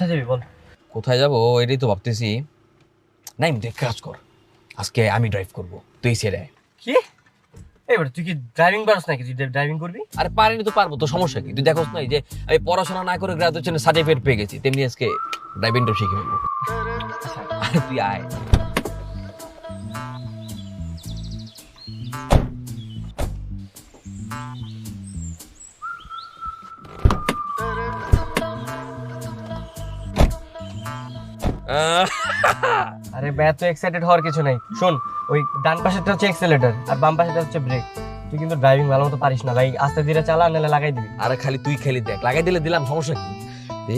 কোথায় যাবি বল? কোথায় যাবো এটাই তো ভাবতেছি। নাইম দেখ, কাজ কর, আজকে আমি ড্রাইভ করবো, তুই ছেড়ে। কি এবার তুই কি ড্রাইভিং পারস নাকি? তুই ড্রাইভিং করবি? আরে পারিনি তো পারবো, তো সমস্যা কি? তুই দেখোস না যে আমি পড়াশোনা না করে গ্রাজুয়েশনে সার্টিফিকেট পেয়ে গেছি, তেমনি আজকে ড্রাইভিংটা শিখে ফেলবো। আরে তুই আয়। আরে এত এক্সাইটেড হওয়ার কিছু নাই। শোন, ওই ডান পাশেরটা হচ্ছে এক্সেলেটর আর বাম পাশেরটা হচ্ছে ব্রেক। তুই কিন্তু ড্রাইভিং ভালো মতো পারিস না ভাই, আস্তে ধীরে চালা, নাহলে লাগাই দিবি। আরে খালি তুই খালি দেখ, লাগাই দিলে দিলাম, সমস্যা কি? দে।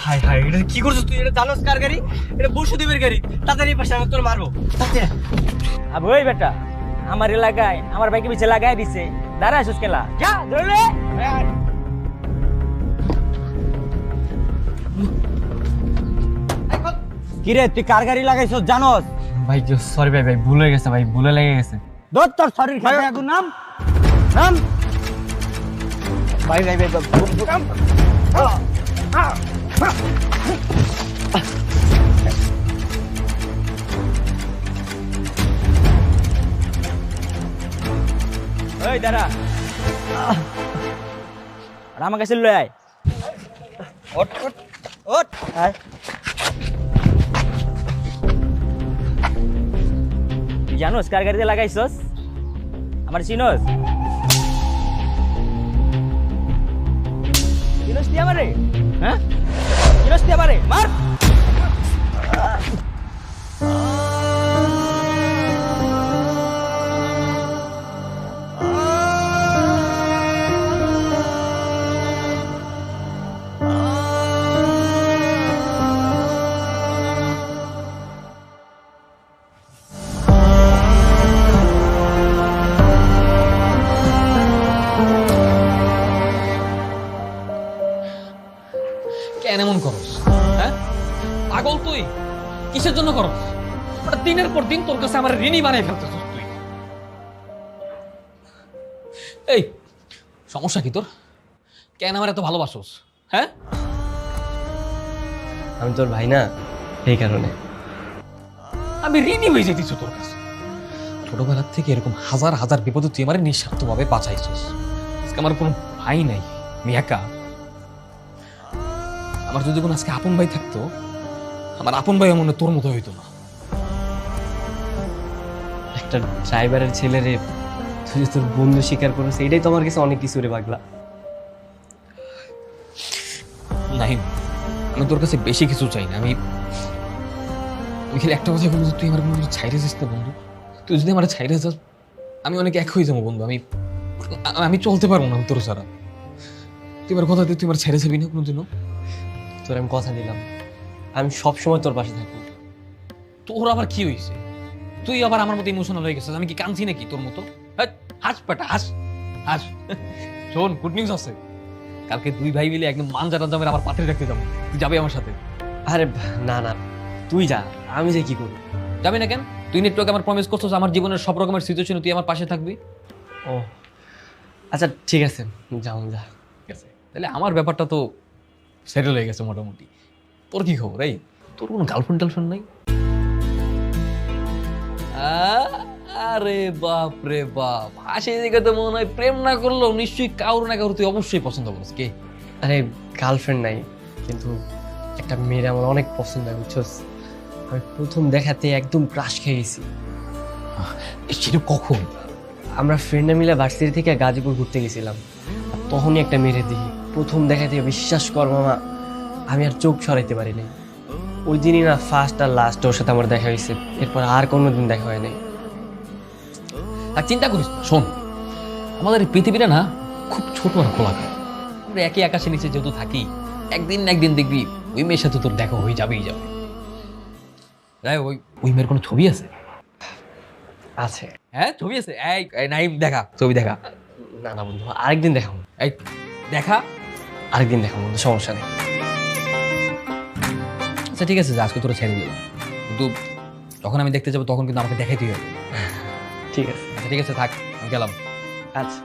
হাই হাই, এটা কি করছিস তুই? এটা জানোস কার গাড়ি? এটা বসুদেবের গাড়ি। তাড়াতাড়ি পাশে আমি তোর মারবো। আবে ওই বেটা, আমার এলাকায় আমার বাইকে পিছে লাগাই দিছে, দাঁড়া আসুস কেলা, যা ধরলে। কিরে তুই কার গাড়ি লাগাইছস জানোস? ভাই সরি ভাই, ভুল হয়ে গেছে ভাই, ভুলে লেগে গেছে। দোস্ত তোর শরীর খাবে আগুন, নাম নাম। ভাই ভাই ভাই ওই দাঁড়া, আর আমার কাছে লয়ে আয়। ওঠ ওঠ ওঠ। আয়। তুই জানোস কার গাড়িতে লাগাইছস? আমার চিনোস? চিনোস তুই আমারে? হ্যাঁ চিনোস তুই আমারে? মার। কেন এমন করস? হ্যাঁ পাগল তুই, কিসের জন্য করস? দিনের পর দিন তোর কাছে আমার ঋণী বানাই ফেলতেছিস তুই। এই সমস্যা কি তোর? কেন আমার এত ভালোবাসোস? হ্যাঁ আমি তোর ভাই না, এই কারণে। আমি ঋণী হয়ে যেতেছি তোর কাছে। ছোটবেলার থেকে এরকম হাজার হাজার বিপদে তুই আমার নিঃস্বার্থভাবে বাঁচাইছিস। আজকে আমার কোনো ভাই নাই, আমি একা। আমার যদি কোনো আজকে আপন ভাই থাকতো, আমার আপন ভাই মনে তোর মতো হইতো না। একটা ড্রাইভারের ছেলে রে তুই তোর বন্ধু স্বীকার করেছে, এটাই তো আমার কাছে অনেক কিছু রে পাগলা। নাই, আমি তোর কাছে বেশি কিছু চাই না। আমি খালি একটা কথা বলবো, তুই আমার কোনো ছাইরে যাস না বন্ধু। তুই যদি আমার ছাইরে যাস, আমি অনেক এক হয়ে যাবো বন্ধু। আমি চলতে পারবো না তোর ছাড়া। তুই আমার কথা দিয়ে তুই আমার ছেড়ে যাবি না কোনোদিনও? তোর আমি কথা দিলাম, আমি সবসময় তোর পাশে থাকবো। তোর আবার কি হয়েছে? তুই আবার আমার মতো ইমোশনাল হয়ে গেছিস। আমি কি কাঁদছি নাকি তোর মতো? হাস পেটা হাস হাস। শোন, গুড নিউজ আছে। কালকে দুই ভাই মিলে একদম মানজারা দামের আবার পাত্রে রাখতে যাবো। তুই যাবি আমার সাথে? আরে না না, তুই যা, আমি যে কি করব? যাবি না কেন? তুই নেটওয়ার্কে আমার প্রমিস করছিস আমার জীবনের সব রকমের সিচুয়েশনে তুই আমার পাশে থাকবি। ও আচ্ছা ঠিক আছে, যাও যা। ঠিক আছে, তাহলে আমার ব্যাপারটা তো সেটেল হয়ে গেছে মোটামুটি। তোর কি খবর? এই তোর কোনো গার্লফ্রেন্ড টার্লফ্রেন্ড নাই? আরে বাপ রে বাপ, হাসি দিকে তো মনে হয় প্রেম না করলেও নিশ্চয়ই কাউর না কাউর তুই অবশ্যই পছন্দ করিস। কে? আরে গার্লফ্রেন্ড নাই, কিন্তু একটা মেয়ের আমার অনেক পছন্দ হয় বুঝছস। আমি প্রথম দেখাতে একদম ক্রাশ খেয়ে গেছি। সেটা কখন? আমরা ফ্রেন্ডে মিলে ভার্সিটি থেকে গাজীপুর ঘুরতে গেছিলাম, আর তখনই একটা মেয়ের দেখি। প্রথম দেখা থেকে বিশ্বাস কর মামা, আমি আর চোখ সরাইতে পারি নাই। ওই দিনই না ফার্স্ট আর লাস্ট ওর সাথে আমার দেখা হয়েছে, এরপর আর কোনোদিন দেখা হয় নাই। আর চিন্তা করিস না। শোন, আমাদের এই পৃথিবীটা না খুব ছোট আর খোলাঘাট। আমরা একই আকাশের নিচে যেহেতু থাকি, একদিন না একদিন দেখবি ওই মেয়ের সাথে তোর দেখা হয়ে যাবেই যাবে। ওই মেয়ের কোনো ছবি আছে? আছে। হ্যাঁ ছবি আছে? এই নাইম দেখা, ছবি দেখা। না না বন্ধু, আরেকদিন দেখাবো। এই দেখা, আরেকদিন দেখাবো বন্ধু, সমস্যা নেই। আচ্ছা ঠিক আছে, আজকে তোরা ছেড়ে দিলাম, কিন্তু যখন আমি দেখতে যাবো তখন কিন্তু আমাকে দেখাইতেই হবে। ঠিক আছে। আচ্ছা ঠিক আছে, থাক, আমি গেলাম। আচ্ছা।